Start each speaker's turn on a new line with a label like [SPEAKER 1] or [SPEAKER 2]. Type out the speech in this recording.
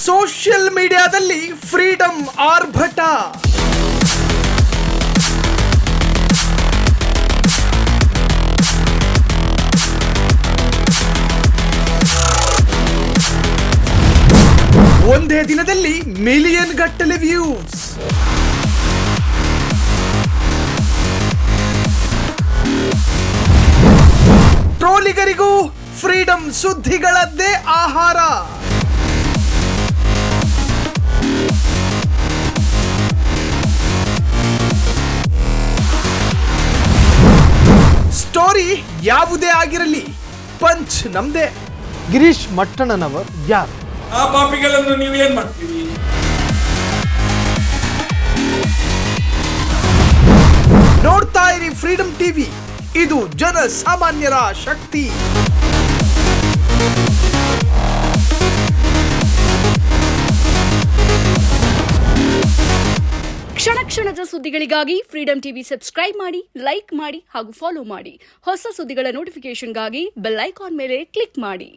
[SPEAKER 1] Social ಮೀಡಿಯಾದಲ್ಲಿ freedom ಆರ್ಭಟ. ಒಂದೇ ದಿನದಲ್ಲಿ ಮಿಲಿಯನ್ ಗಟ್ಟಲೆ ವ್ಯೂಸ್. ಟ್ರೋಲಿಗರಿಗೂ ಫ್ರೀಡಂ ಸುದ್ದಿಗಳದ್ದೇ ಆಹಾರ. ಸ್ಟೋರಿ ಯಾವುದೇ ಆಗಿರಲಿ, ಪಂಚ್ ನಮ್ದೇ.
[SPEAKER 2] ಗಿರೀಶ್ ಮಟ್ಟಣ್ಣನವರು ಯಾರು?
[SPEAKER 3] ಆ ಪಾಪಿಗಳನ್ನು ನೀವು ಏನ್ ಮಾಡ್ತೀವಿ?
[SPEAKER 1] ನೋಡ್ತಾ ಇರಿ ಫ್ರೀಡಂ ಟಿವಿ, ಇದು ಜನ ಸಾಮಾನ್ಯರ ಶಕ್ತಿ.
[SPEAKER 4] ಕ್ಷಣ ಕ್ಷಣದ ಸುದ್ದಿಗಳಿಗಾಗಿ ಫ್ರೀಡಂ ಟಿವಿ ಸಬ್ಸ್ಕ್ರೈಬ್ ಮಾಡಿ, ಲೈಕ್ ಮಾಡಿ ಹಾಗೂ ಫಾಲೋ ಮಾಡಿ. ಹೊಸ ಸುದ್ದಿಗಳ ನೋಟಿಫಿಕೇಶನ್ಗಾಗಿ ಬೆಲ್ ಐಕಾನ್ ಮೇಲೆ ಕ್ಲಿಕ್ ಮಾಡಿ.